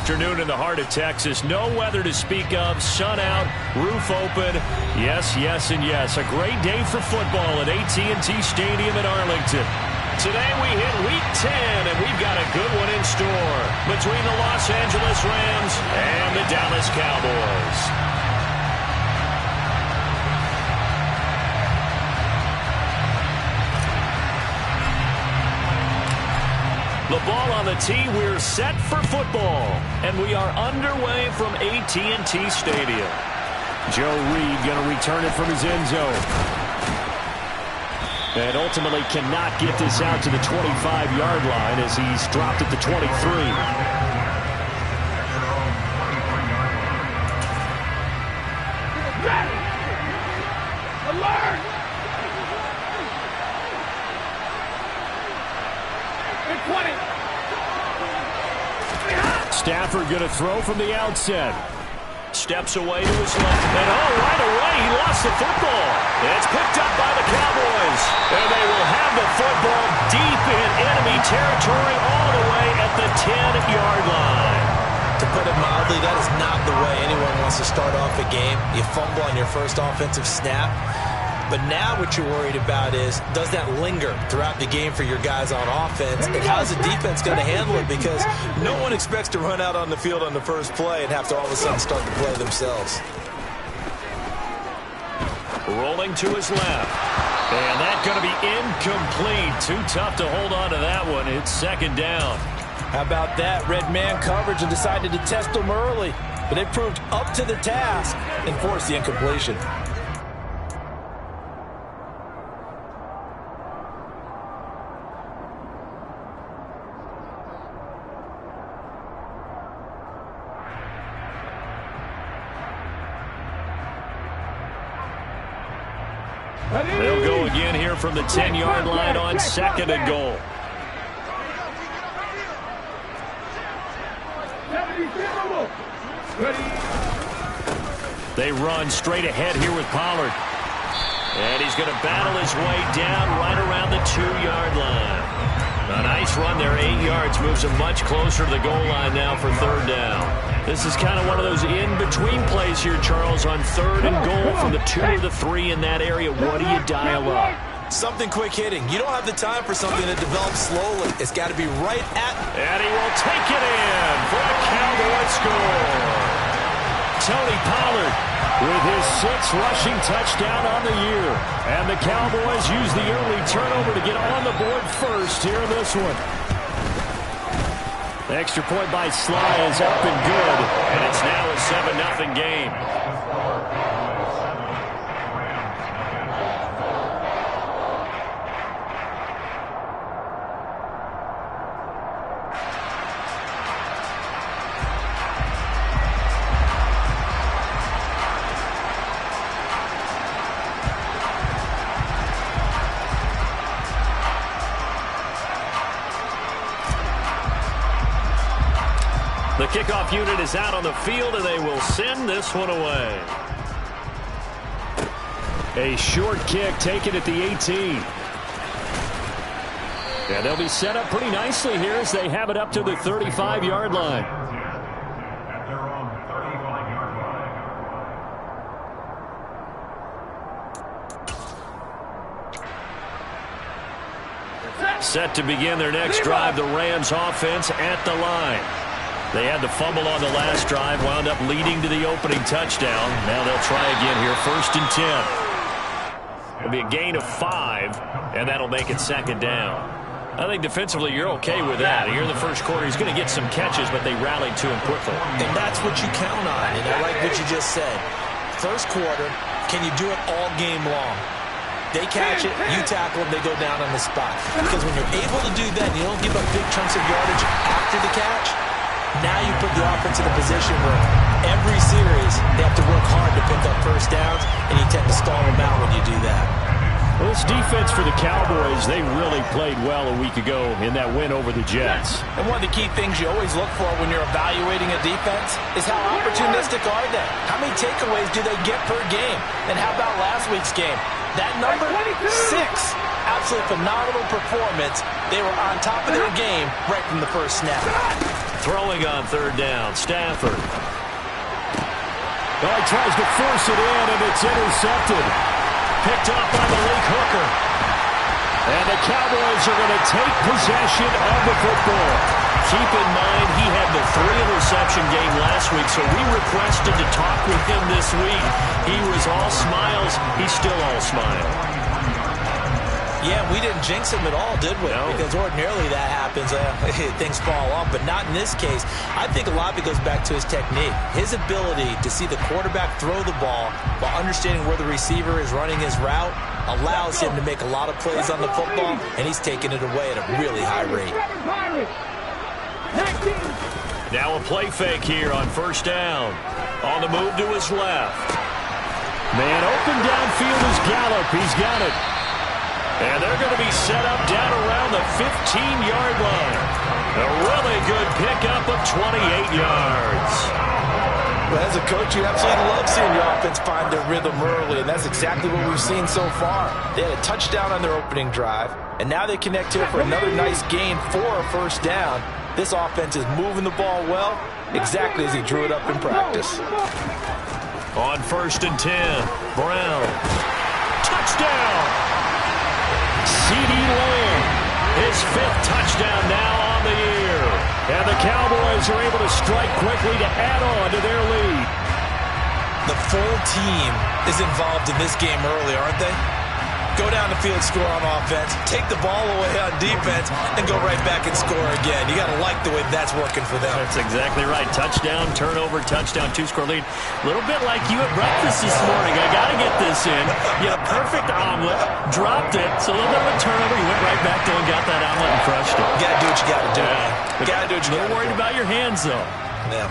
afternoon in the heart of Texas. No weather to speak of. Sun out, roof open. Yes, yes, and yes. A great day for football at AT&T Stadium in Arlington. Today we hit Week 10, and we've got a good one in store between the Los Angeles Rams and the Dallas Cowboys. The ball on the tee, we're set for football, and we are underway from AT&T Stadium. Joe Reed going to return it from his end zone. And ultimately cannot get this out to the 25-yard line as he's dropped at the 23. Stafford going to throw from the outset. Steps away to his left. And right away, he lost the football. It's picked up by the Cowboys. And they will have the football deep in enemy territory all the way at the 10-yard line. To put it mildly, that is not the way anyone wants to start off a game. You fumble on your first offensive snap. But now what you're worried about is, does that linger throughout the game for your guys on offense? And how's the defense going to handle it? Because no one expects to run out on the field on the first play and have to all of a sudden start to play themselves. Rolling to his left. And that's going to be incomplete. Too tough to hold on to that one. It's second down. How about that? Red man coverage and decided to test them early. But they proved up to the task and forced the incompletion. They'll go again here from the 10-yard line on second and goal. They run straight ahead here with Pollard. And he's going to battle his way down right around the 2-yard line. A nice run there, 8 yards, moves him much closer to the goal line now for third down. This is kind of one of those in-between plays here, Charles, on third and goal from the 2 or the 3 in that area. What do you dial up? Something quick hitting. You don't have the time for something that develops slowly. It's got to be right at. And he will take it in for a Cowboy score. Tony Pollard with his 6th rushing touchdown on the year. And the Cowboys use the early turnover to get on the board first here in this one. The extra point by Sly is up and good. And it's now a 7-0 game. The kickoff unit is out on the field, and they will send this one away. A short kick taken at the 18. And they'll be set up pretty nicely here as they have it up to the 35-yard line. Set to begin their next drive, the Rams offense at the line. They had the fumble on the last drive, wound up leading to the opening touchdown. Now they'll try again here, 1st and 10. It'll be a gain of 5, and that'll make it second down. I think defensively you're okay with that. Here in the first quarter, he's going to get some catches, but they rallied to him quickly. And that's what you count on, and I like what you just said. First quarter, can you do it all game long? They catch it, you tackle them, they go down on the spot. Because when you're able to do that and you don't give up big chunks of yardage after the catch, now you put the offense in a position where every series they have to work hard to pick up first downs, and you tend to stall them out when you do that. Well, this defense for the Cowboys, they really played well a week ago in that win over the Jets. And one of the key things you always look for when you're evaluating a defense is how opportunistic are they? How many takeaways do they get per game? And how about last week's game? That number, 6. Absolutely phenomenal performance. They were on top of their game right from the first snap. Throwing on third down, Stafford. Well, he tries to force it in, and it's intercepted. Picked up by Malik Hooker. And the Cowboys are going to take possession of the football. Keep in mind, he had the 3-interception game last week, so we requested to talk with him this week. He was all smiles. He's still all smile. Yeah, we didn't jinx him at all, did we? No. Because ordinarily that happens. Things fall off, but not in this case. I think a lot of it goes back to his technique. His ability to see the quarterback throw the ball while understanding where the receiver is running his route allows him to make a lot of plays on the football, and he's taking it away at a really high rate. Now a play fake here on first down. On the move to his left. Man open downfield is Gallup. He's got it. And they're going to be set up down around the 15-yard line. A really good pickup of 28 yards. But as a coach, you absolutely love seeing your offense find their rhythm early, and that's exactly what we've seen so far. They had a touchdown on their opening drive, and now they connect here for another nice gain for a first down. This offense is moving the ball well, exactly as he drew it up in practice. On first and 10, Brown. Touchdown! CeeDee Lamb, his 5th touchdown now on the year. And the Cowboys are able to strike quickly to add on to their lead. The full team is involved in this game early, aren't they? Go down the field, score on offense, take the ball away on defense, and go right back and score again. You got to like the way that's working for them. That's exactly right. Touchdown, turnover, touchdown, 2-score lead. A little bit like you at breakfast this morning. I got to get this in. You had a perfect omelet, dropped it, so a little bit of a turnover. You went right back there and got that omelet and crushed it. You got to do what you got to do. Yeah. You got to do what you got to do. A little worried about your hands, though. Yeah.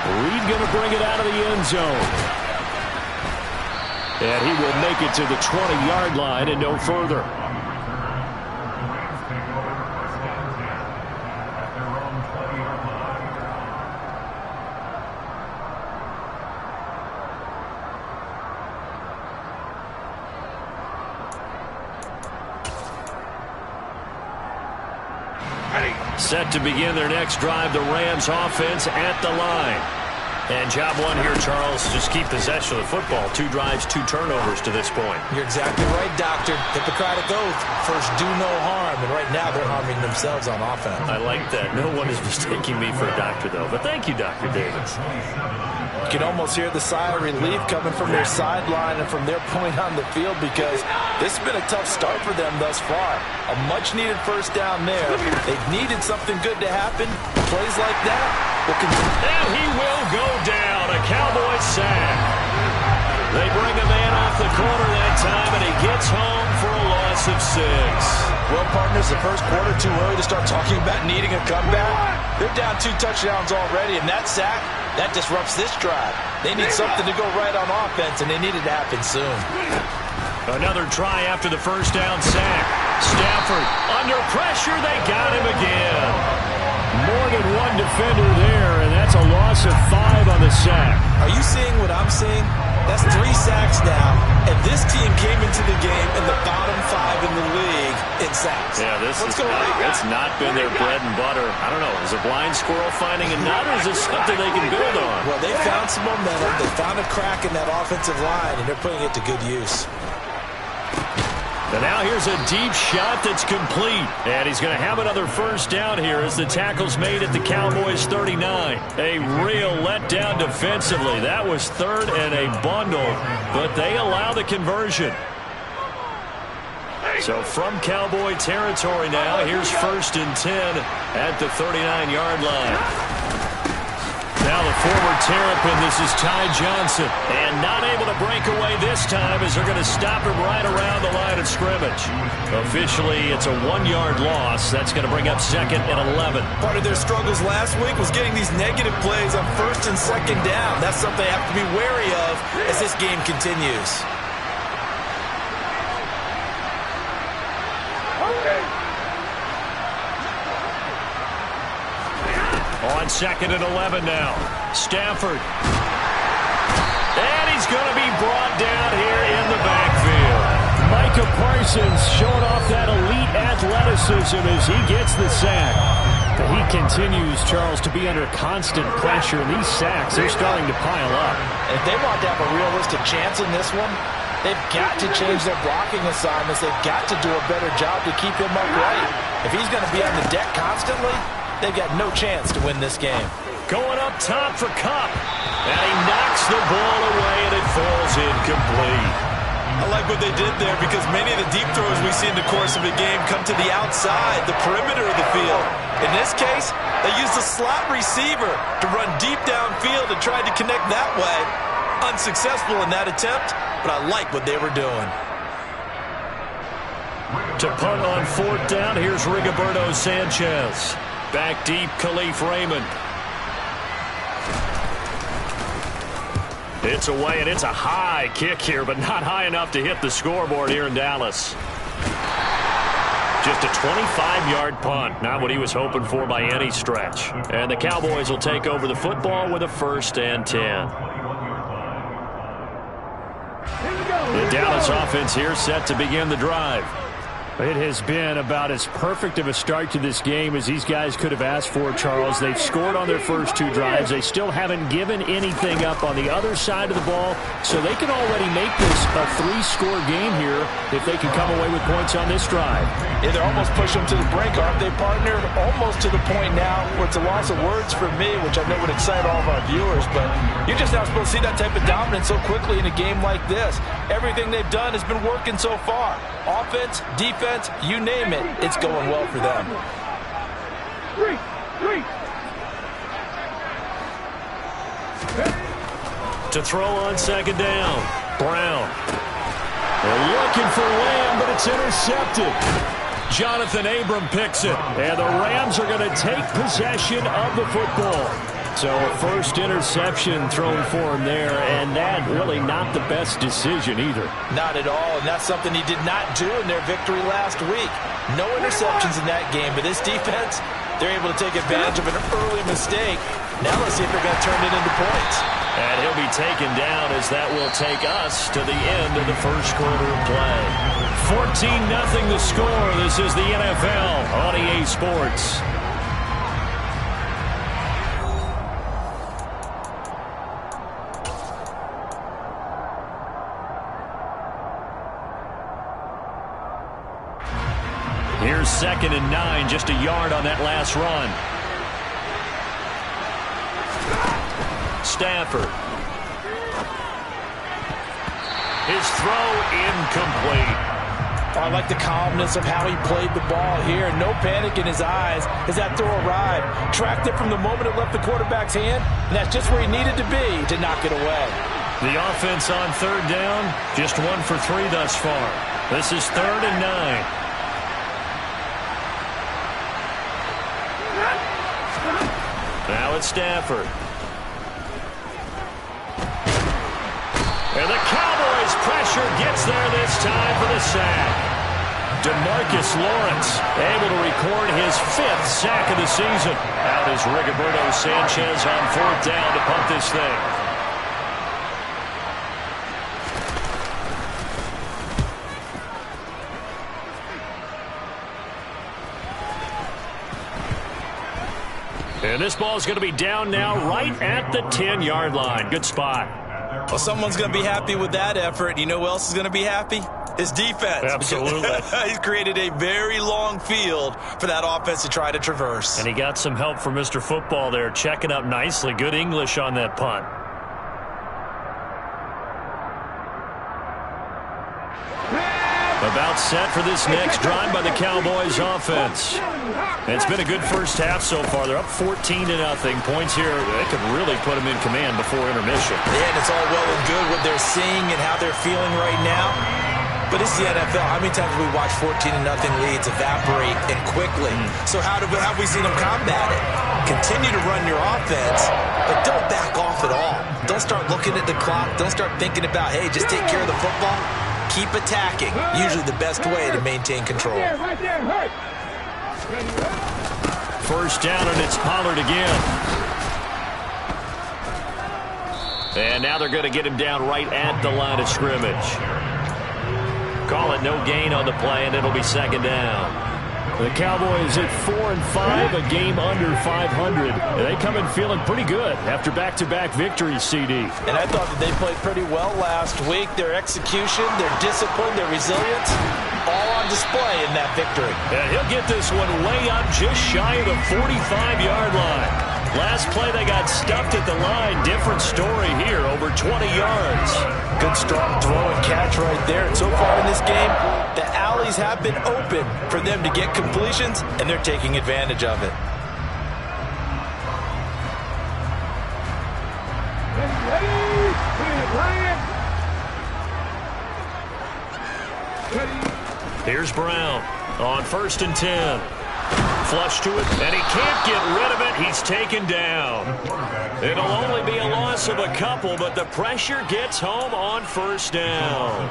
Reed going to bring it out of the end zone. And he will make it to the 20-yard line and no further. Set to begin their next drive, the Rams offense at the line. And job one here, Charles, just keep possession of the football. 2 drives, 2 turnovers to this point. You're exactly right, Doctor. Hippocratic oath. First, do no harm. And right now, they're harming themselves on offense. I like that. No one is mistaking me for a doctor, though. But thank you, Dr. Davis. You can almost hear the sigh of relief coming from their sideline and from their point on the field because this has been a tough start for them thus far. A much-needed first down there. They've needed something good to happen. Plays like that will continue. And he will go down. A Cowboy sack. They bring a man off the corner that time, and he gets home for a loss of 6. Well, partners, the first quarter too early to start talking about needing a comeback. They're down 2 touchdowns already, and that sack, that disrupts this drive. They need something to go right on offense, and they need it to happen soon. Another try after the first down sack. Stafford under pressure. They got him again. More than one defender there, and that's a loss of 5 on the sack. Are you seeing what I'm seeing? That's 3 sacks now, and this team came into the game in the bottom 5 in the league in sacks. Yeah, What's going on? it's not been their bread and butter. I don't know. Is a blind squirrel finding a nut, or is this something they can build on? Well, they found some momentum. They found a crack in that offensive line, and they're putting it to good use. And now here's a deep shot that's complete. And he's going to have another first down here as the tackle's made at the Cowboys 39. A real letdown defensively. That was 3rd and a bundle, but they allow the conversion. So from Cowboy territory now, here's 1st and 10 at the 39-yard line. Now the former Terrapin, this is Ty Johnson. And not able to break away this time as they're going to stop him right around the line of scrimmage. Officially, it's a 1-yard loss. That's going to bring up 2nd and 11. Part of their struggles last week was getting these negative plays on 1st and 2nd down. That's something they have to be wary of as this game continues. On 2nd and 11 now. Stafford. And he's going to be brought down here in the backfield. Micah Micah Parsons showing off that elite athleticism as he gets the sack. But he continues, Charles, to be under constant pressure. And these sacks, they're starting to pile up. If they want to have a realistic chance in this one, they've got to change their blocking assignments. They've got to do a better job to keep him upright. If he's going to be on the deck constantly, they've got no chance to win this game. Going up top for Kupp. And he knocks the ball away, and it falls incomplete. I like what they did there because many of the deep throws we see in the course of a game come to the outside, the perimeter of the field. In this case, they used a slot receiver to run deep downfield and tried to connect that way. Unsuccessful in that attempt, but I like what they were doing. To punt on 4th down, here's Rigoberto Sanchez. Back deep, Khalif Raymond. It's away, and it's a high kick here, but not high enough to hit the scoreboard here in Dallas. Just a 25-yard punt, not what he was hoping for by any stretch. And the Cowboys will take over the football with a 1st and 10. The Dallas offense here set to begin the drive. It has been about as perfect of a start to this game as these guys could have asked for, Charles. They've scored on their first 2 drives. They still haven't given anything up on the other side of the ball, so they can already make this a 3-score game here if they can come away with points on this drive. Yeah, they're almost pushing them to the brink, aren't they, partner? Almost to the point now where it's a loss of words for me, which I know would excite all of our viewers, but you're just not supposed to see that type of dominance so quickly in a game like this. Everything they've done has been working so far. Offense, defense, you name it, it's going well for them. To throw on 2nd down, Brown. They're looking for Lamb, but it's intercepted. Jonathan Abram picks it. And the Rams are going to take possession of the football. So a first interception thrown for him there, and that really not the best decision either. Not at all, and that's something he did not do in their victory last week. No interceptions in that game, but this defense, they're able to take advantage of an early mistake. Now let's see if they're going to turn it into points. And he'll be taken down as that will take us to the end of the first quarter of play. 14-0 the score. This is the NFL on EA Sports. Here's 2nd and 9, just a yard on that last run. Stafford. His throw incomplete. I like the calmness of how he played the ball here. No panic in his eyes as that throw arrived. Tracked it from the moment it left the quarterback's hand, and that's just where he needed to be to knock it away. The offense on 3rd down, just 1 for 3 thus far. This is 3rd and 9. Now it's Stafford. And the Cowboys' pressure gets there this time for the sack. DeMarcus Lawrence able to record his 5th sack of the season. Out is Rigoberto Sanchez on 4th down to punt this thing. And this ball is going to be down now right at the 10-yard line. Good spot. Well, someone's going to be happy with that effort. You know who else is going to be happy? His defense. Absolutely. He's created a very long field for that offense to try to traverse. And he got some help from Mr. Football there, checking up nicely. Good English on that punt. About set for this next drive by the Cowboys offense. It's been a good first half so far. They're up 14-0. Points here, they could really put them in command before intermission. Yeah, and it's all well and good what they're seeing and how they're feeling right now. But it's the NFL. How many times have we watched 14-0 leads evaporate and quickly? So how have we seen them combat it? Continue to run your offense, but don't back off at all. Don't start looking at the clock. Don't start thinking about, hey, just take care of the football. Keep attacking. Usually the best way to maintain control. First down, and it's Pollard again. And now they're going to get him down right at the line of scrimmage. Call it no gain on the play, and it'll be second down. The Cowboys at 4-5, a game under 500. They come in feeling pretty good after back-to-back victories, CD. And I thought that they played pretty well last week. Their execution, their discipline, their resilience, all on display in that victory. And he'll get this one way up just shy of the 45-yard line. Last play they got stuffed at the line. Different story here, over 20 yards. Good strong throw and catch right there. And so far in this game, the alleys have been open for them to get completions, and they're taking advantage of it. Here's Brown on 1st and 10. Flush to it, and he can't get rid of it. He's taken down. It'll only be a loss of a couple, but the pressure gets home on 1st down.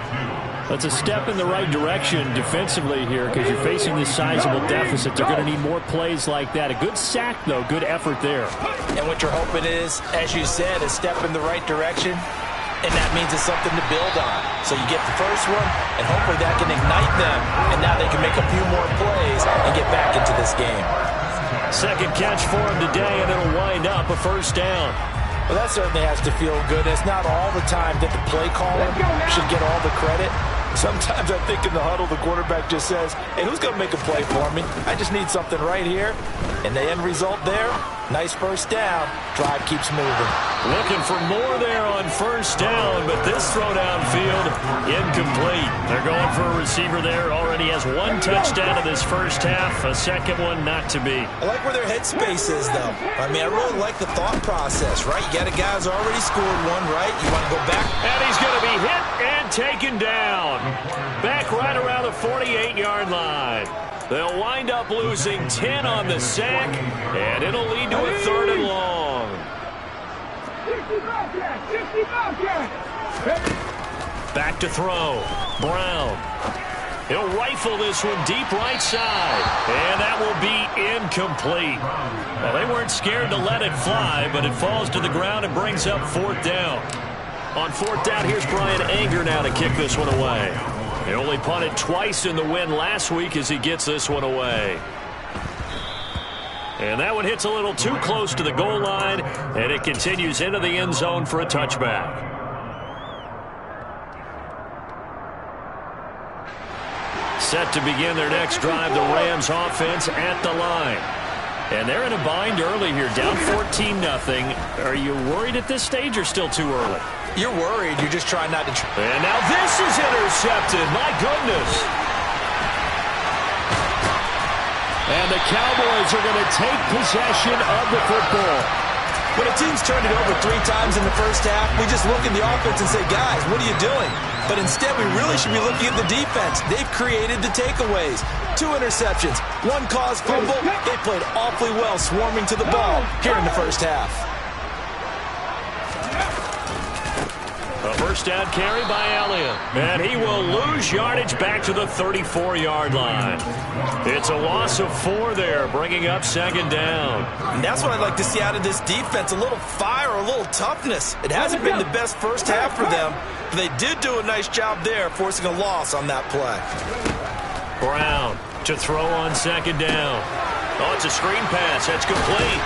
That's a step in the right direction defensively here because you're facing this sizable deficit. They're going to need more plays like that. A good sack, though. Good effort there. And what you're hoping is, as you said, a step in the right direction. And that means it's something to build on. So you get the first one, and hopefully that can ignite them. And now they can make a few more plays and get back into this game. Second catch for him today, and it'll wind up a 1st down. Well, that certainly has to feel good. It's not all the time that the play caller should get all the credit. Sometimes I think in the huddle, the quarterback just says, hey, who's going to make a play for me? I just need something right here. And the end result there, nice 1st down. Drive keeps moving. Looking for more there on 1st down, but this throw downfield, incomplete. They're going for a receiver there. Already has 1 touchdown in this 1st half. A second one not to be. I like where their headspace is, though. I mean, I really like the thought process, right? You got a guy who's already scored one, right? You want to go back. And he's going to be hit and taken down. Back right around the 48-yard line. They'll wind up losing 10 on the sack, and it'll lead to a 3rd and long. Back to throw. Brown. He'll rifle this one deep right side, and that will be incomplete. Well, they weren't scared to let it fly, but it falls to the ground and brings up 4th down. On 4th down, here's Brian Anger now to kick this one away. He only punted twice in the win last week as he gets this one away. And that one hits a little too close to the goal line, and it continues into the end zone for a touchback. Set to begin their next drive, the Rams offense at the line. And they're in a bind early here, down 14-0. Are you worried at this stage or still too early? You're worried. You're just trying not to. And now this is intercepted. My goodness. And the Cowboys are going to take possession of the football. When a team's turned it over 3 times in the 1st half, we just look at the offense and say, guys, what are you doing? But instead, we really should be looking at the defense. They've created the takeaways. 2 interceptions, 1 caused fumble. They played awfully well swarming to the ball here in the 1st half. A 1st down carry by Elliott. And he will lose yardage back to the 34-yard line. It's a loss of 4 there, bringing up 2nd down. And that's what I'd like to see out of this defense, a little fire, a little toughness. It hasn't been the best 1st half for them, but they did do a nice job there, forcing a loss on that play. Brown to throw on 2nd down. Oh, it's a screen pass. That's complete.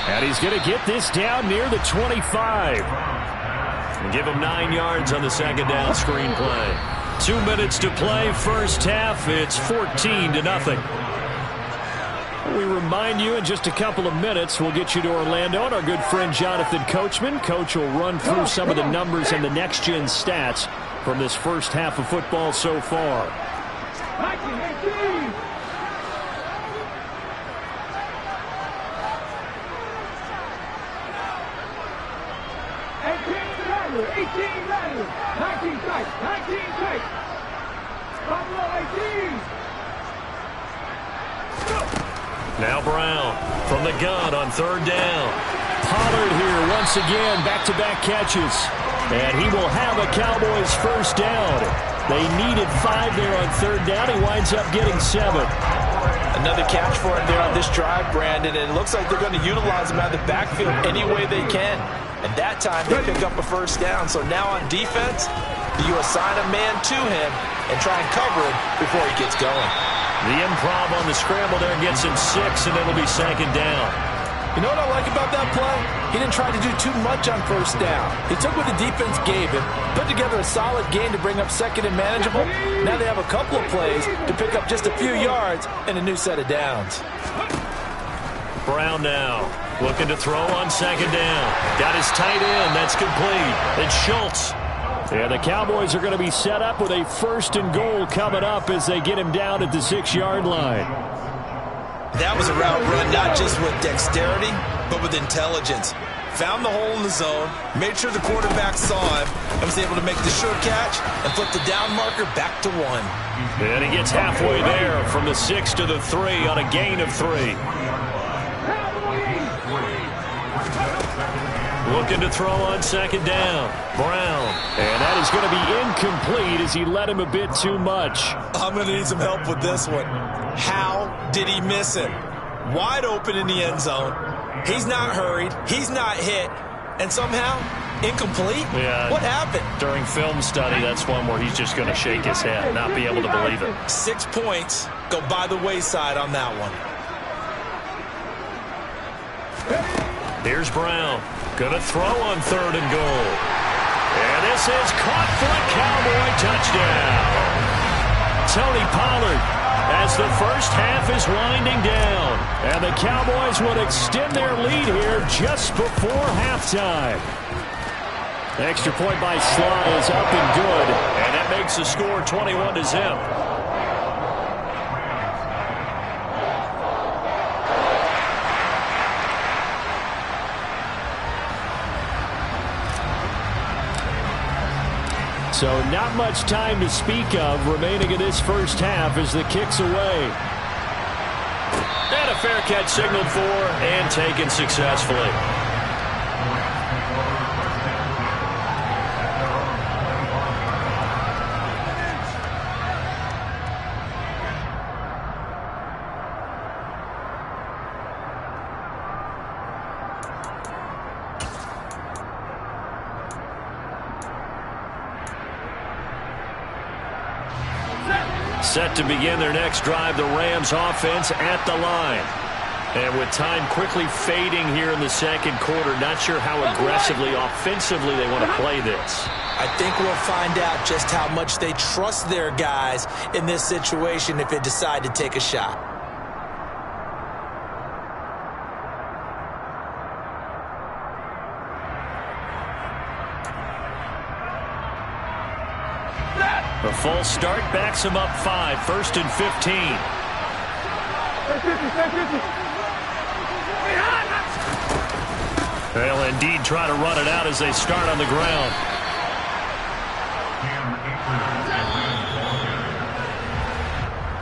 And he's going to get this down near the 25. And give him 9 yards on the 2nd down screen play. 2 minutes to play, 1st half. It's 14-0. We remind you in just a couple of minutes, we'll get you to Orlando and our good friend Jonathan Coachman. Coach will run through some of the numbers and the next-gen stats from this 1st half of football so far. Now Brown from the gun on 3rd down. Pollard here once again, back-to-back catches. And he will have a Cowboys 1st down. They needed 5 there on 3rd down. He winds up getting 7. Another catch for him there on this drive, Brandon. And it looks like they're going to utilize him out of the backfield any way they can. And that time they pick up a 1st down. So now on defense, You assign a man to him and try and cover him before he gets going. The improv on the scramble there gets him 6, and it'll be 2nd down. You know what I like about that play? He didn't try to do too much on 1st down. He took what the defense gave him, put together a solid game to bring up 2nd and manageable. Now they have a couple of plays to pick up just a few yards and a new set of downs. Brown now looking to throw on 2nd down. Got his tight end. That's complete. It's Schultz. Yeah, the Cowboys are going to be set up with a 1st and goal coming up as they get him down at the 6-yard line. That was a route run not just with dexterity, but with intelligence. Found the hole in the zone, made sure the quarterback saw him, and was able to make the sure catch and flip the down marker back to 1. And he gets halfway there from the 6 to the 3 on a gain of 3. Looking to throw on 2nd down. Brown. And that is going to be incomplete as he led him a bit too much. I'm going to need some help with this one. How did he miss it? Wide open in the end zone. He's not hurried. He's not hit. And somehow, incomplete? Yeah. What happened? During film study, that's one where he's just going to shake his head, not be able to believe it. 6 points go by the wayside on that one. Here's Brown. Gonna throw on 3rd and goal. And this is caught for a Cowboy touchdown. Tony Pollard as the first half is winding down. And the Cowboys would extend their lead here just before halftime. Extra point by Slot is up and good. And that makes the score 21-0. So not much time to speak of remaining in this first half as the kick's away. And a fair catch signaled for and taken successfully. Set to begin their next drive, the Rams offense at the line. And with time quickly fading here in the 2nd quarter, not sure how aggressively, offensively they want to play this. I think we'll find out just how much they trust their guys in this situation if they decide to take a shot. A false start backs him up 5, 1st and 15. They'll indeed try to run it out as they start on the ground.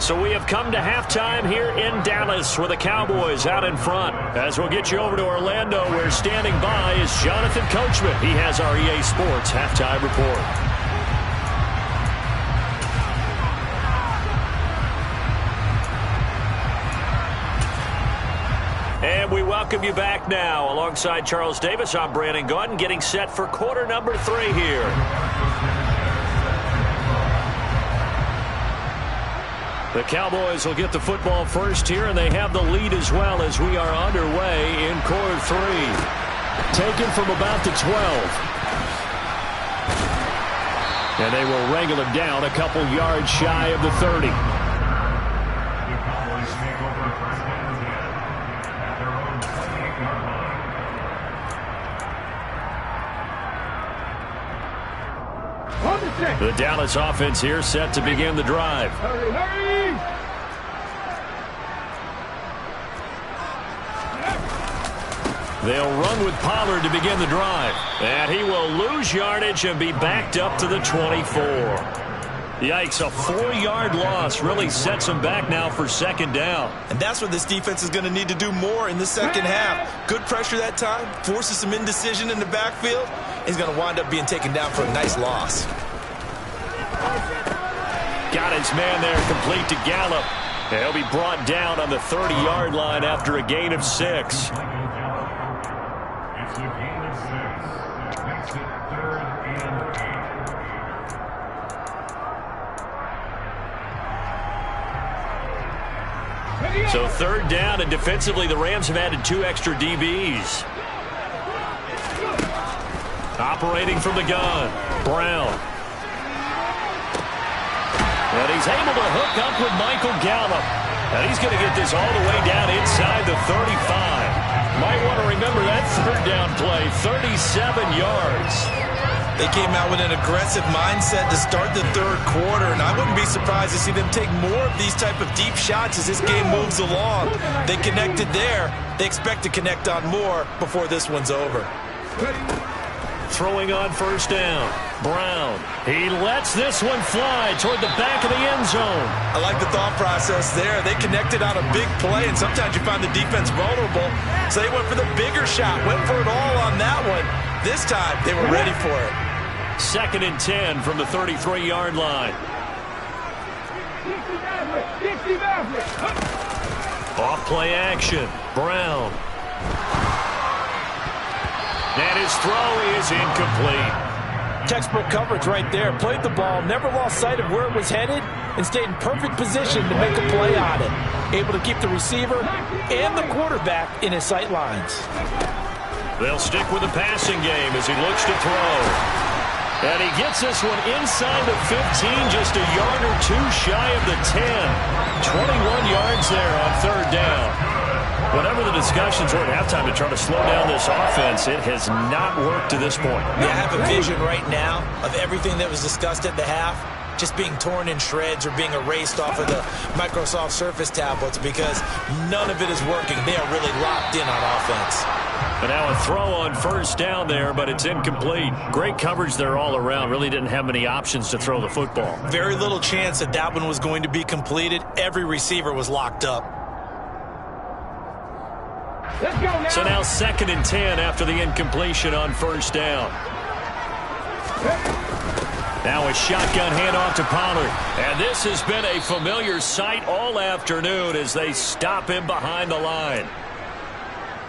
So we have come to halftime here in Dallas with the Cowboys out in front. As we'll get you over to Orlando, where standing by is Jonathan Coachman. He has our EA Sports halftime report. And we welcome you back now. Alongside Charles Davis, I'm Brandon Gaudin, getting set for quarter number 3 here. The Cowboys will get the football first here, and they have the lead as well as we are underway in quarter 3. Taken from about the 12. And they will wrangle him down a couple yards shy of the 30. The Dallas offense here set to begin the drive. They'll run with Pollard to begin the drive. And he will lose yardage and be backed up to the 24. Yikes, a 4-yard loss really sets him back now for 2nd down. And that's what this defense is going to need to do more in the 2nd half. Good pressure that time, forces some indecision in the backfield. He's going to wind up being taken down for a nice loss. Got his man there, complete to Gallup. And he'll be brought down on the 30-yard line after a gain of 6. So third down, and defensively the Rams have added 2 extra DBs. Operating from the gun, Brown. And he's able to hook up with Michael Gallup. And he's going to get this all the way down inside the 35. Might want to remember that third down play, 37 yards. They came out with an aggressive mindset to start the third quarter, and I wouldn't be surprised to see them take more of these type of deep shots as this game moves along. They connected there. They expect to connect on more before this one's over. Throwing on first down, Brown. He lets this one fly toward the back of the end zone. I like the thought process there. They connected on a big play, and sometimes you find the defense vulnerable. So they went for the bigger shot, went for it all on that one. This time, they were ready for it. 2nd and 10 from the 33-yard line. Off play action, Brown. And his throw is incomplete. Textbook coverage right there. Played the ball, never lost sight of where it was headed, and stayed in perfect position to make a play on it. Able to keep the receiver and the quarterback in his sight lines. They'll stick with the passing game as he looks to throw. And he gets this one inside the 15, just a yard or 2 shy of the 10. 21 yards there on third down. Whatever the discussions were at halftime to try to slow down this offense, it has not worked to this point. Yeah, I have a vision right now of everything that was discussed at the half just being torn in shreds or being erased off of the Microsoft Surface tablets because none of it is working. They are really locked in on offense. And now a throw on first down there, but it's incomplete. Great coverage there all around. Really didn't have many options to throw the football. Very little chance that that one was going to be completed. Every receiver was locked up. Let's go now. So now 2nd and 10 after the incompletion on first down. Now a shotgun handoff to Pollard. And this has been a familiar sight all afternoon as they stop him behind the line.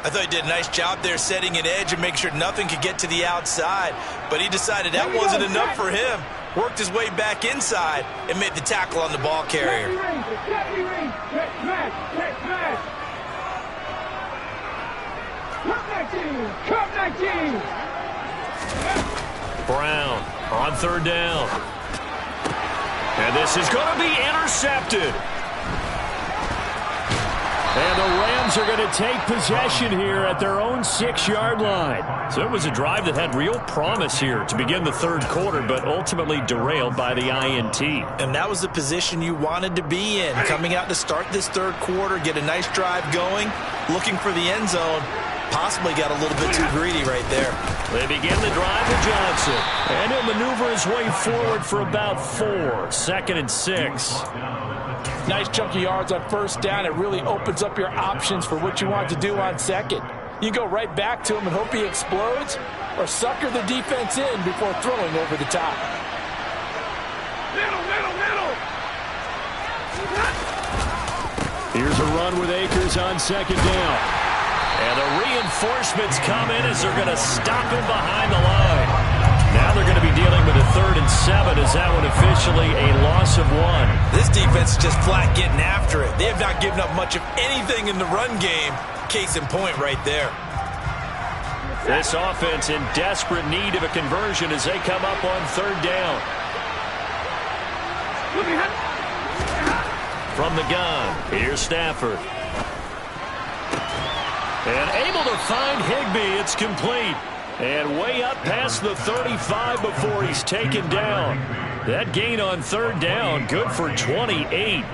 I thought he did a nice job there setting an edge and make sure nothing could get to the outside. But he decided that wasn't enough for him. Worked his way back inside and made the tackle on the ball carrier. Brown on third down. And this is going to be intercepted. And the Rams are going to take possession here at their own 6-yard line. So it was a drive that had real promise here to begin the third quarter, but ultimately derailed by the INT. And that was the position you wanted to be in. Coming out to start this third quarter, get a nice drive going, looking for the end zone. Possibly got a little bit too greedy right there. They begin the drive with Johnson. And he'll maneuver his way forward for about 4. 2nd and 6. Nice chunky yards on first down. It really opens up your options for what you want to do on second. You go right back to him and hope he explodes, or sucker the defense in before throwing over the top. Middle. Here's a run with Akers on 2nd down. And the reinforcements come in as they're going to stop him behind the line. Now they're going to be dealing with a 3rd and 7 as that one officially a loss of 1. This defense is just flat getting after it. They have not given up much of anything in the run game. Case in point right there. This offense in desperate need of a conversion as they come up on 3rd down. From the gun, here's Stafford. And able to find Higbee. It's complete. And way up past the 35 before he's taken down. That gain on 3rd down, good for 28.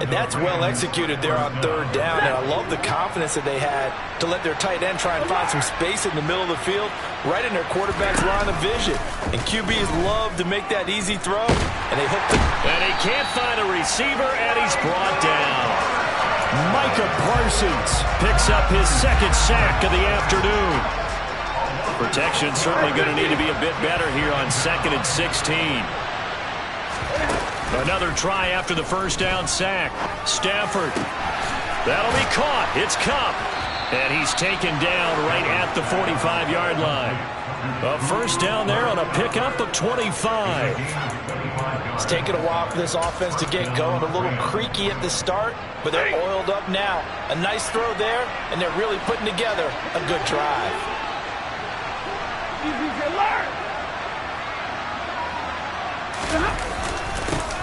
And that's well executed there on 3rd down. And I love the confidence that they had to let their tight end try and find some space in the middle of the field, right in their quarterback's line of vision. And QBs love to make that easy throw, and they hook it. And he can't find a receiver, and he's brought down. Micah Parsons picks up his 2nd sack of the afternoon. Protection certainly going to need to be a bit better here on 2nd and 16. Another try after the first down sack. Stafford. That'll be caught. It's Kupp. And he's taken down right at the 45-yard line. A first down there on a pickup of 25. It's taken a while for this offense to get going. A little creaky at the start, but they're oiled up now. A nice throw there, and they're really putting together a good drive.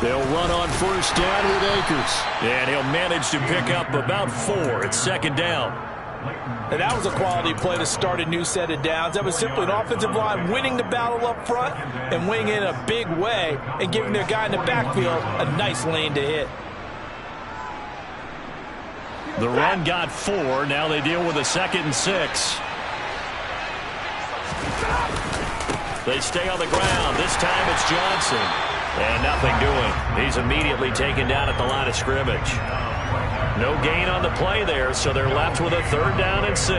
They'll run on first down with Akers. And he'll manage to pick up about 4. It's second down. And that was a quality play to start a new set of downs. That was simply an offensive line winning the battle up front and winning in a big way and giving their guy in the backfield a nice lane to hit. The run got 4. Now they deal with a 2nd and 6. They stay on the ground. This time it's Johnson. And nothing doing. He's immediately taken down at the line of scrimmage. No gain on the play there, so they're left with a 3rd down and 6.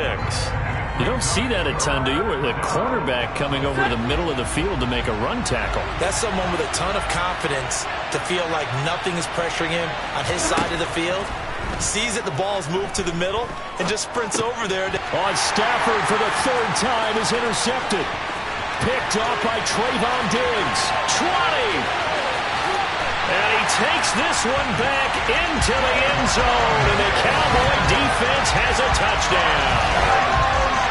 You don't see that a ton, do you? With a cornerback coming over to the middle of the field to make a run tackle. That's someone with a ton of confidence to feel like nothing is pressuring him on his side of the field. Sees that the ball's moved to the middle and just sprints over there. On Stafford for the 3rd time is intercepted. Picked off by Trayvon Diggs. 20. And he takes this one back into the end zone, and the Cowboy defense has a touchdown.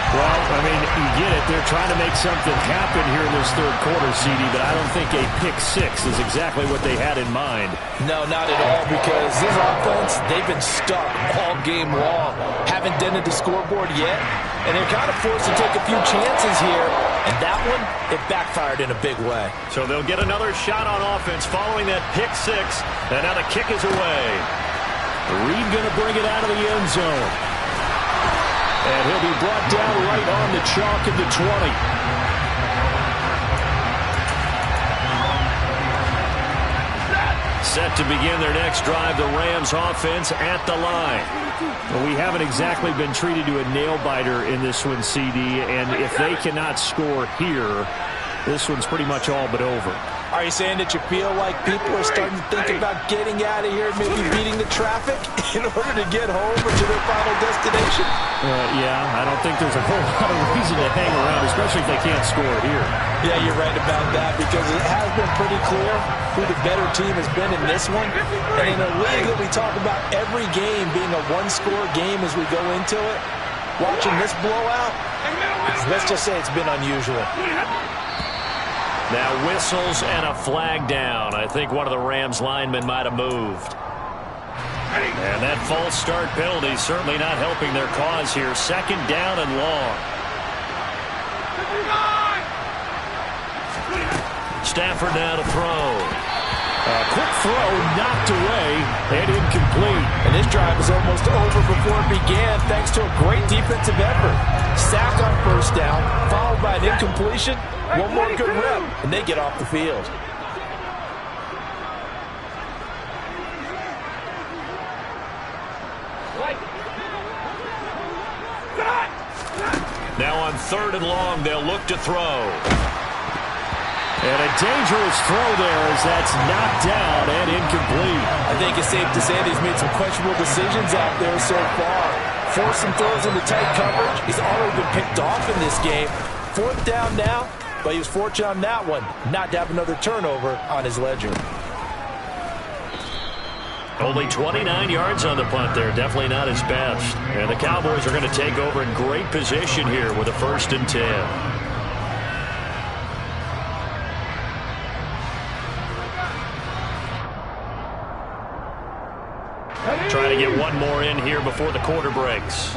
Well, I mean, you get it. They're trying to make something happen here in this 3rd quarter, CD, but I don't think a pick-6 is exactly what they had in mind. No, not at all, because this offense, they've been stuck all game long. Haven't dented the scoreboard yet, and they're kind of forced to take a few chances here, and that one, it backfired in a big way. So they'll get another shot on offense following that pick-6, and now the kick is away. Reed going to bring it out of the end zone. And he'll be brought down right on the chalk of the 20. Set to begin their next drive, the Rams offense at the line. Well, we haven't exactly been treated to a nail-biter in this one, CD, and if they cannot score here, this one's pretty much all but over. Are you saying that you feel like people are starting to think about getting out of here, maybe beating the traffic in order to get home or to their final destination? Yeah, I don't think there's a whole lot of reason to hang around, especially if they can't score here. Yeah, you're right about that, because it has been pretty clear who the better team has been in this one. And in a league that we talk about every game being a one-score game as we go into it, watching this blowout, let's just say it's been unusual. Now whistles and a flag down. I think one of the Rams linemen might have moved. And that false start penalty certainly not helping their cause here. 2nd down and long. Stafford now to throw. A quick throw knocked away and incomplete. And this drive is almost over before it began thanks to a great defensive effort. Sack on 1st down, followed by an incompletion. One more good rep, and they get off the field. Now on 3rd and long, they'll look to throw. And a dangerous throw there as that's knocked down and incomplete. I think it's safe to say that he's made some questionable decisions out there so far. Forced some throws into tight coverage. He's already been picked off in this game. 4th down now. But he was fortunate on that one, not to have another turnover on his ledger. Only 29 yards on the punt there. Definitely not his best. And the Cowboys are going to take over in great position here with a 1st and 10. Trying to get one more in here before the quarter breaks.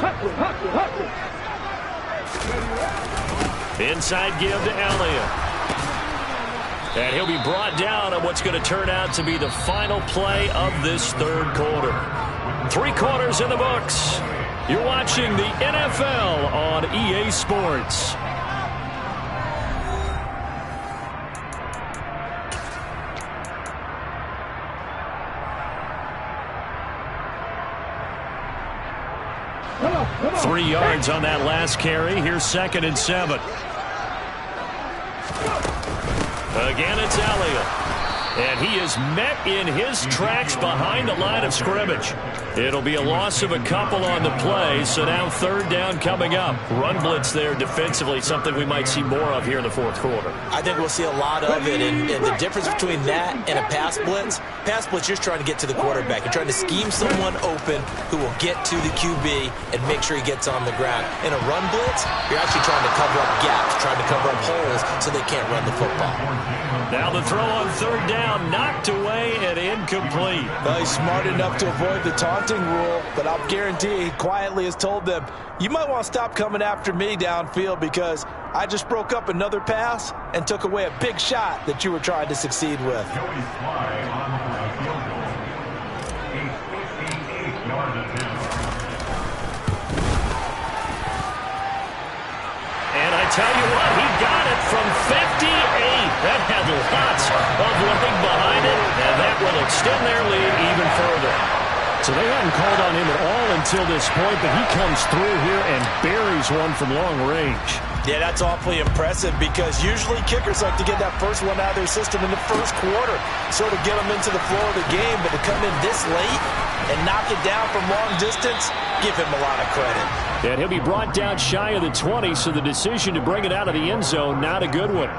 Inside give to Elliott. And he'll be brought down on what's going to turn out to be the final play of this 3rd quarter. 3 quarters in the books. You're watching the NFL on EA Sports. Three yards on that last carry. Here's 2nd and 7. Again, it's Elliott. And he is met in his tracks behind the line of scrimmage. It'll be a loss of a couple on the play, so now third down coming up. Run blitz there defensively, something we might see more of here in the fourth quarter. I think we'll see a lot of it, and the difference between that and a pass blitz, you're trying to get to the quarterback. You're trying to scheme someone open who will get to the QB and make sure he gets on the ground. In a run blitz, you're actually trying to cover up gaps, trying to cover up holes so they can't run the football. Now the throw on third down, knocked away and incomplete. Well, he's smart enough to avoid the taunting rule, but I'll guarantee he quietly has told them, you might want to stop coming after me downfield because I just broke up another pass and took away a big shot that you were trying to succeed with. And I tell you what, he got it from 58. That had lots of leg behind it, and that will extend their lead even further. So they hadn't called on him at all until this point, but he comes through here and buries one from long range. Yeah, that's awfully impressive because usually kickers like to get that first one out of their system in the first quarter, sort of get them into the flow of the game, but to come in this late and knock it down from long distance, give him a lot of credit. And he'll be brought down shy of the 20, so the decision to bring it out of the end zone, not a good one.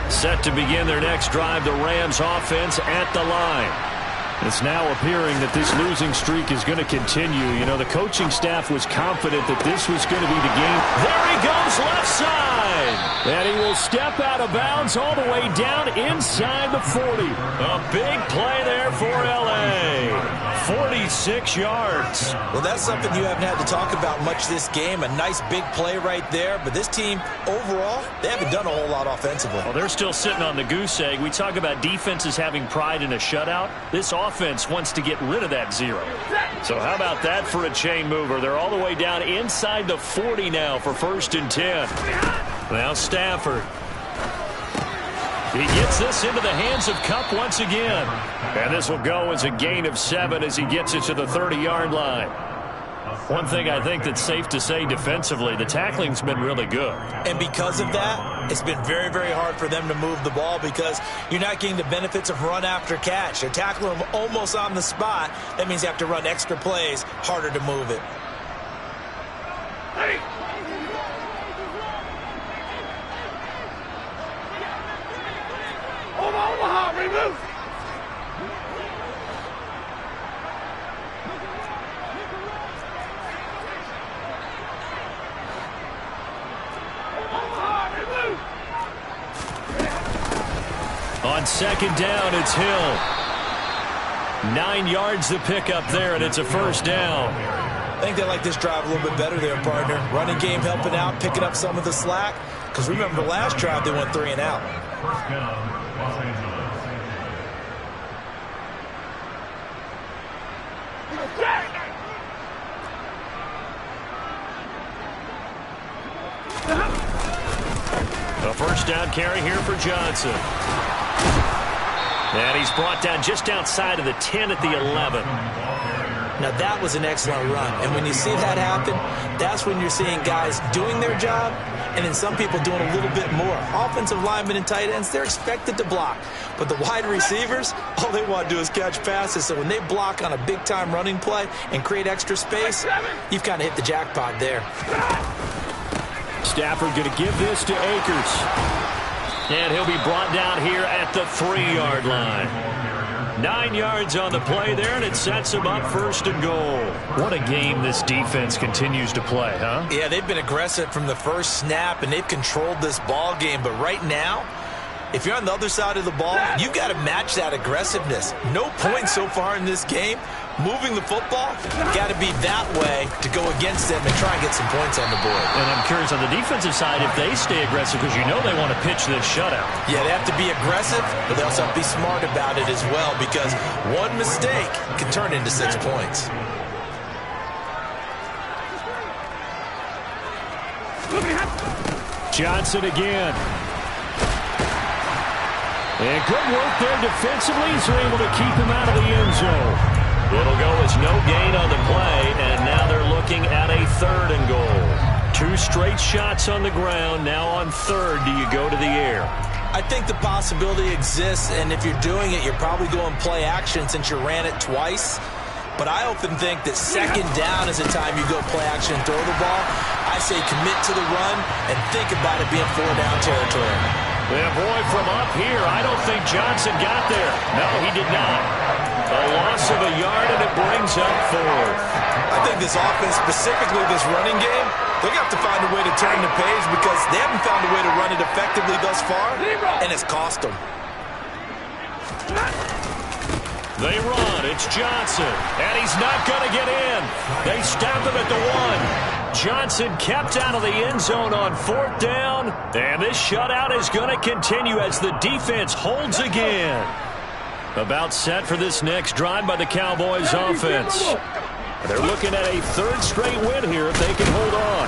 Set to begin their next drive, the Rams offense at the line. It's now appearing that this losing streak is going to continue. You know, the coaching staff was confident that this was going to be the game. There he goes, left side. And he will step out of bounds all the way down inside the 40. A big play there for L.A. 46 yards. Well, that's something you haven't had to talk about much this game. A nice big play right there. But this team, overall, they haven't done a whole lot offensively. Well, they're still sitting on the goose egg. We talk about defenses having pride in a shutout. This offense wants to get rid of that zero. So how about that for a chain mover? They're all the way down inside the 40 now for 1st and 10. Now Stafford. He gets this into the hands of Kupp once again. And this will go as a gain of 7 as he gets it to the 30-yard line. One thing I think that's safe to say defensively, the tackling's been really good. And because of that, it's been very, very hard for them to move the ball because you're not getting the benefits of run after catch. They're tackling them almost on the spot. That means you have to run extra plays, harder to move it. Hey. Omaha, remove. On 2nd down, it's Hill. 9 yards to pick up there, and it's a 1st down. I think they like this drive a little bit better there, partner. Running game helping out, picking up some of the slack. Because remember, the last drive, they went 3 and out. A 1st down carry here for Johnson. And he's brought down just outside of the 10 at the 11. Now, that was an excellent run. And when you see that happen, that's when you're seeing guys doing their job and then some people doing a little bit more. Offensive linemen and tight ends, they're expected to block. But the wide receivers, all they want to do is catch passes. So when they block on a big-time running play and create extra space, you've kind of hit the jackpot there. Stafford going to give this to Akers. And he'll be brought down here at the 3-yard line. 9 yards on the play there, and it sets him up 1st and goal. What a game this defense continues to play, huh? Yeah, they've been aggressive from the first snap, and they've controlled this ball game. But right now, if you're on the other side of the ball, you've got to match that aggressiveness. No points so far in this game. Moving the football, got to be that way to go against them and try and get some points on the board. And I'm curious on the defensive side if they stay aggressive because you know they want to pitch this shutout. Yeah, they have to be aggressive, but they also have to be smart about it as well because one mistake can turn into 6 points. Johnson again. And good work there defensively, so able to keep him out of the end zone. It'll go as no gain on the play, and now they're looking looking at a 3rd and goal. 2 straight shots on the ground. Now on 3rd, do you go to the air? I think the possibility exists, and if you're doing it, you're probably going play action since you ran it twice. But I often think that 2nd down is the time you go play action and throw the ball. I say commit to the run and think about it being 4-down territory. Yeah, boy, from up here, I don't think Johnson got there. No, he did not. A loss of a yard, and it brings up 4th. I think this offense, specifically this running game, they're going to have to find a way to turn the page because they haven't found a way to run it effectively thus far, and it's cost them. They run. It's Johnson. And he's not going to get in. They stop him at the 1. Johnson kept out of the end zone on 4th down. And this shutout is going to continue as the defense holds again. About set for this next drive by the Cowboys offense. They're looking at a 3rd straight win here if they can hold on.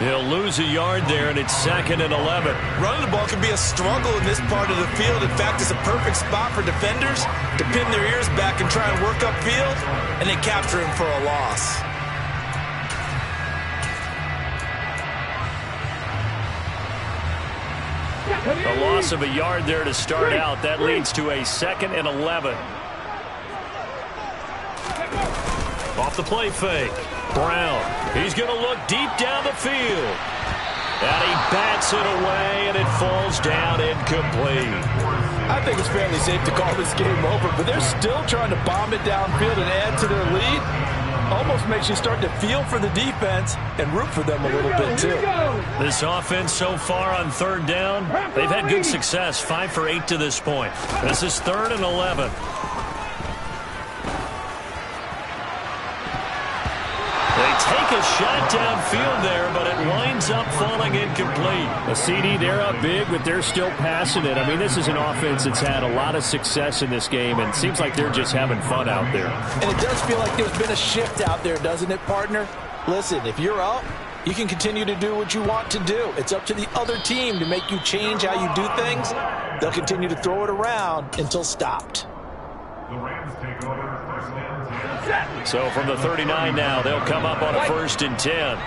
He'll lose a yard there, and it's 2nd and 11. Running the ball can be a struggle in this part of the field. In fact, it's a perfect spot for defenders to pin their ears back and try and work upfield, and they capture him for a loss. A loss of a yard there to start out. That leads to a 2nd and 11. Off the play fake. Brown. He's going to look deep down the field. And he bats it away, and it falls down incomplete. I think it's fairly safe to call this game over, but they're still trying to bomb it downfield and add to their lead. Almost makes you start to feel for the defense and root for them a little bit, too. This offense so far on 3rd down, they've had good success, 5 for 8 to this point. This is 3rd and 11. They take a shot downfield there, but it winds up falling incomplete. A CD, they're up big, but they're still passing it. I mean, this is an offense that's had a lot of success in this game, and it seems like they're just having fun out there. And it does feel like there's been a shift out there, doesn't it, partner? Listen, if you're up, you can continue to do what you want to do. It's up to the other team to make you change how you do things. They'll continue to throw it around until stopped. The Rams take over. So from the 39 now, they'll come up on a 1st and 10.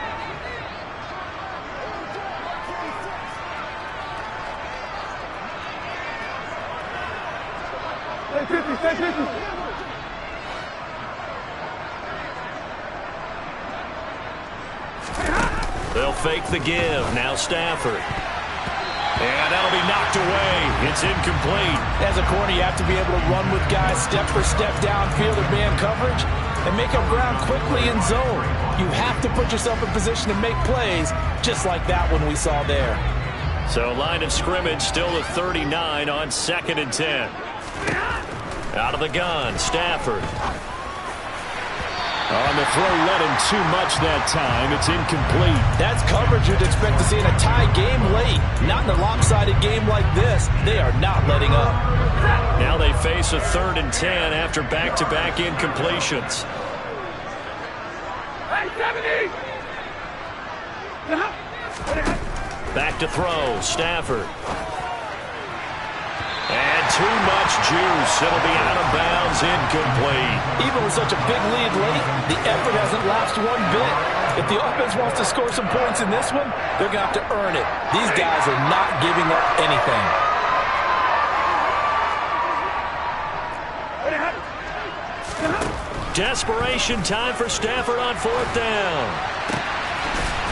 They'll fake the give. Now Stafford. And that'll be knocked away. It's incomplete. As a corner, you have to be able to run with guys step for step downfield in man coverage and make up ground quickly in zone. You have to put yourself in position to make plays, just like that one we saw there. So line of scrimmage still at 39 on 2nd and 10. Out of the gun, Stafford. On the throw, let him too much that time. It's incomplete. That's coverage you'd expect to see in a tie game late. Not in a lopsided game like this. They are not letting up. Now they face a 3rd and 10 after back-to-back incompletions. Back to throw, Stafford. And too much juice. It'll be out of bounds, incomplete. Even with such a big lead late, the effort hasn't lapsed one bit. If the offense wants to score some points in this one, they're going to have to earn it. These guys are not giving up anything. Desperation time for Stafford on 4th down.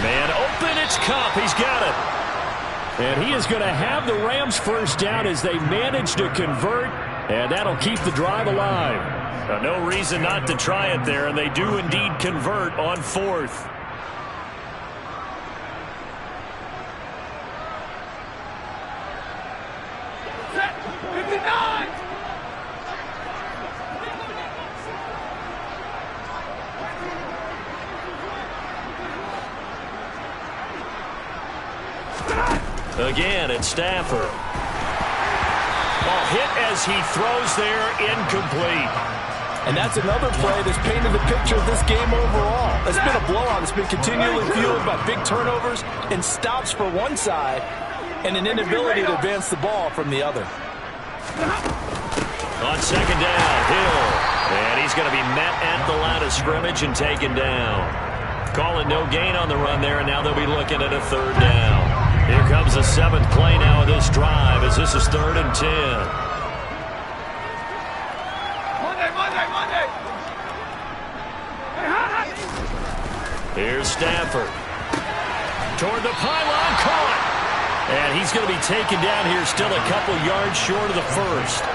Man open, it's Kupp. He's got it. And he is going to have the Rams 1st down as they manage to convert, and that'll keep the drive alive. No reason not to try it there, and they do indeed convert on 4th. Again, it's Stafford. Hit as he throws there, incomplete. And that's another play that's painted the picture of this game overall. It's been a blowout. It's been continually fueled by big turnovers and stops for one side and an inability to advance the ball from the other. On 2nd down, Hill. And he's going to be met at the line of scrimmage and taken down. Calling no gain on the run there, and now they'll be looking at a third down. Here comes the 7th play now of this drive as this is 3rd and 10. Here's Stafford. Toward the pylon, caught. And he's going to be taken down here, still a couple yards short of the first.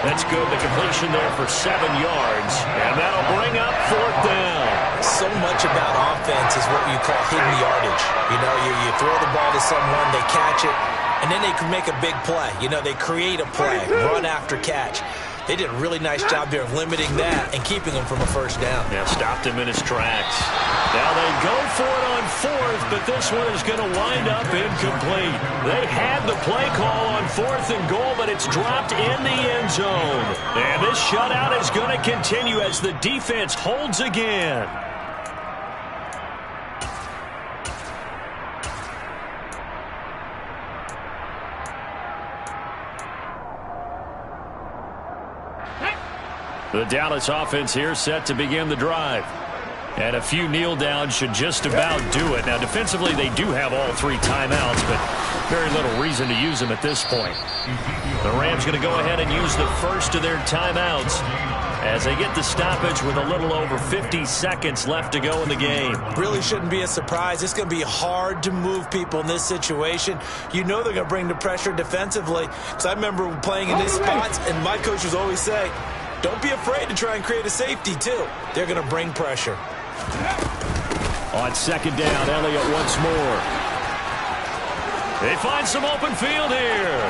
That's good. The completion there for 7 yards. And that'll bring up 4th down. So much about offense is what you call hidden yardage. You know, you throw the ball to someone, they catch it, and then they can make a big play. You know, they create a play, run after catch. They did a really nice job there of limiting that and keeping him from a first down. Yeah, stopped him in his tracks. Now they go for it on 4th, but this one is going to wind up incomplete. They had the play call on 4th and goal, but it's dropped in the end zone. And this shutout is going to continue as the defense holds again. The Dallas offense here set to begin the drive. And a few kneel downs should just about do it. Now, defensively, they do have all 3 timeouts, but very little reason to use them at this point. The Rams going to go ahead and use the first of their timeouts as they get the stoppage with a little over 50 seconds left to go in the game. Really shouldn't be a surprise. It's going to be hard to move people in this situation. You know they're going to bring the pressure defensively. Because I remember playing in these spots, and my coaches always say, don't be afraid to try and create a safety, too. They're going to bring pressure. On 2nd down, Elliott once more. They find some open field here.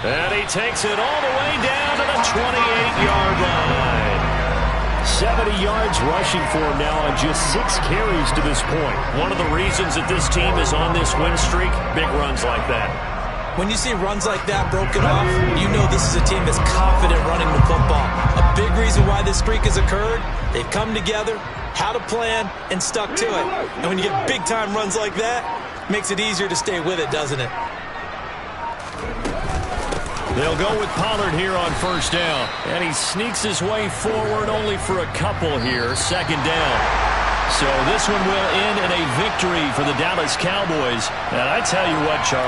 And he takes it all the way down to the 28-yard line. 70 yards rushing for him now on just 6 carries to this point. One of the reasons that this team is on this win streak, big runs like that. When you see runs like that broken off, you know this is a team that's confident running the football. A big reason why this streak has occurred, they've come together, had a plan, and stuck to it. And when you get big-time runs like that, it makes it easier to stay with it, doesn't it? They'll go with Pollard here on 1st down. And he sneaks his way forward only for a couple here, 2nd down. So this one will end in a victory for the Dallas Cowboys. And I tell you what, Charles,